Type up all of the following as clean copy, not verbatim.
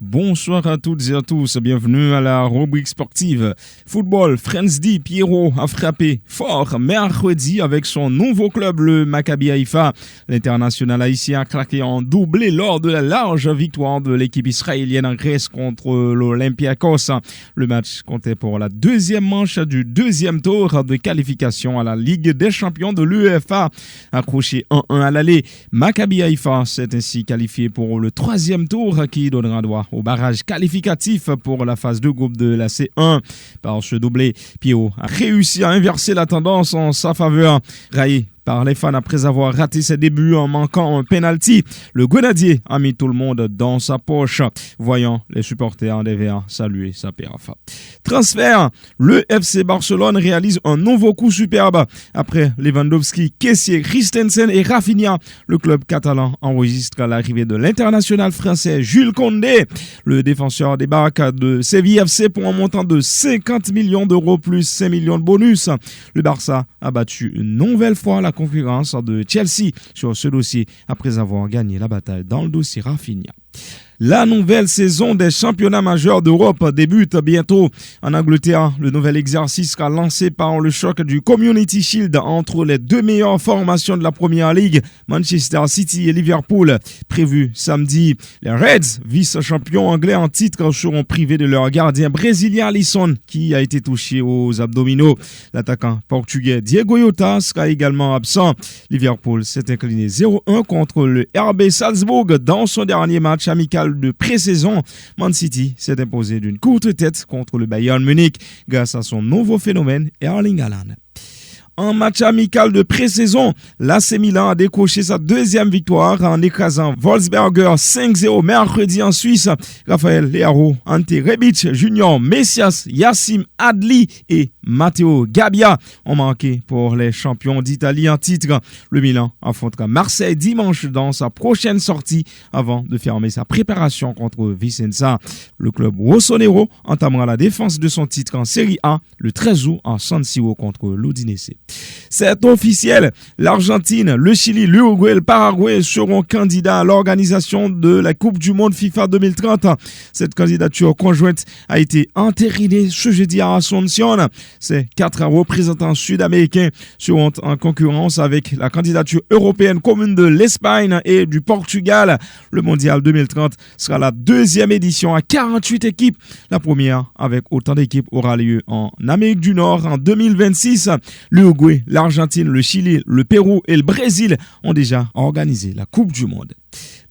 Bonsoir à toutes et à tous, bienvenue à la rubrique sportive. Football, Frensdy Pierrot a frappé fort mercredi avec son nouveau club, le Maccabi Haïfa. L'international haïtien a claqué en doublé lors de la large victoire de l'équipe israélienne en Grèce contre l'Olympiakos. Le match comptait pour la deuxième manche du deuxième tour de qualification à la Ligue des champions de l'UEFA. Accroché 1-1 à l'aller, Maccabi Haïfa s'est ainsi qualifié pour le troisième tour qui donnera droit au barrage qualificatif pour la phase de groupe de la C1. Par ce doublé, Pio a réussi à inverser la tendance en sa faveur. Raillé par les fans après avoir raté ses débuts en manquant un penalty, le Grenadier a mis tout le monde dans sa poche, voyant les supporters des Verts saluer sa perf. Transfert, le FC Barcelone réalise un nouveau coup superbe. Après Lewandowski, Kessié, Christensen et Rafinha, le club catalan enregistre l'arrivée de l'international français Jules Koundé. Le défenseur débarque de Séville FC pour un montant de 50 millions d'euros plus 5 millions de bonus. Le Barça a battu une nouvelle fois la concurrence de Chelsea sur ce dossier après avoir gagné la bataille dans le dossier Rafinha. La nouvelle saison des championnats majeurs d'Europe débute bientôt. En Angleterre, le nouvel exercice sera lancé par le choc du Community Shield entre les deux meilleures formations de la Première Ligue, Manchester City et Liverpool. Prévu samedi, les Reds, vice-champions anglais en titre, seront privés de leur gardien brésilien Alisson, qui a été touché aux abdominaux. L'attaquant portugais Diego Jota sera également absent. Liverpool s'est incliné 0-1 contre le RB Salzbourg dans son dernier match amical de pré-saison. Man City s'est imposé d'une courte tête contre le Bayern Munich grâce à son nouveau phénomène Erling Haaland. En match amical de pré-saison, l'AC Milan a décroché sa deuxième victoire en écrasant Wolfsberger 5-0 mercredi en Suisse. Raphaël Leao, Ante Rebic Junior, Messias, Yassim Adli et Matteo Gabbia ont manqué pour les champions d'Italie en titre. Le Milan affrontera Marseille dimanche dans sa prochaine sortie avant de fermer sa préparation contre Vicenza. Le club rossonero entamera la défense de son titre en Serie A le 13 août en San Siro contre l'Udinese. C'est officiel, l'Argentine, le Chili, l'Uruguay et le Paraguay seront candidats à l'organisation de la Coupe du Monde FIFA 2030. Cette candidature conjointe a été entérinée ce jeudi à Asunción. Ces 4 représentants sud-américains seront en concurrence avec la candidature européenne commune de l'Espagne et du Portugal. Le Mondial 2030 sera la deuxième édition à 48 équipes. La première, avec autant d'équipes, aura lieu en Amérique du Nord en 2026. L'Uruguay, l'Argentine, le Chili, le Pérou et le Brésil ont déjà organisé la Coupe du Monde.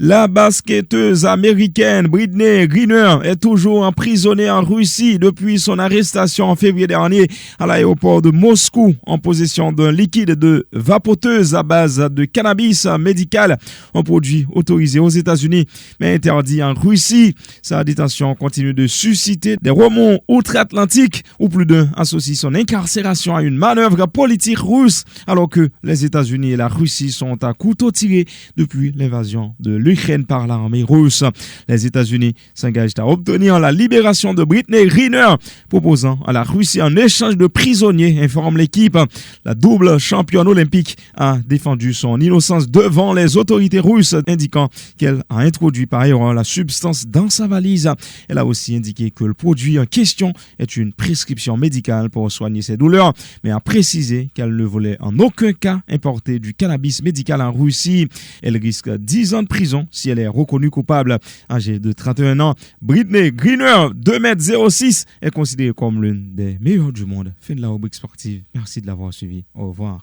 La basketteuse américaine Brittney Griner est toujours emprisonnée en Russie depuis son arrestation en février dernier à l'aéroport de Moscou en possession d'un liquide de vapoteuse à base de cannabis médical, un produit autorisé aux États-Unis mais interdit en Russie. Sa détention continue de susciter des remous outre-Atlantique où plus d'un associe son incarcération à une manœuvre politique russe alors que les États-Unis et la Russie sont à couteau tiré depuis l'invasion de l'Ukraine par l'armée russe. Les États-Unis s'engagent à obtenir la libération de Brittney Griner, proposant à la Russie un échange de prisonniers, informe l'équipe. La double championne olympique a défendu son innocence devant les autorités russes, indiquant qu'elle a introduit par erreur la substance dans sa valise. Elle a aussi indiqué que le produit en question est une prescription médicale pour soigner ses douleurs, mais a précisé qu'elle ne voulait en aucun cas importer du cannabis médical en Russie. Elle risque 10 ans de prison si elle est reconnue coupable. Âgée de 31 ans, Brittney Griner, 2,06 m, est considérée comme l'une des meilleures du monde. Fin de la rubrique sportive. Merci de l'avoir suivi. Au revoir.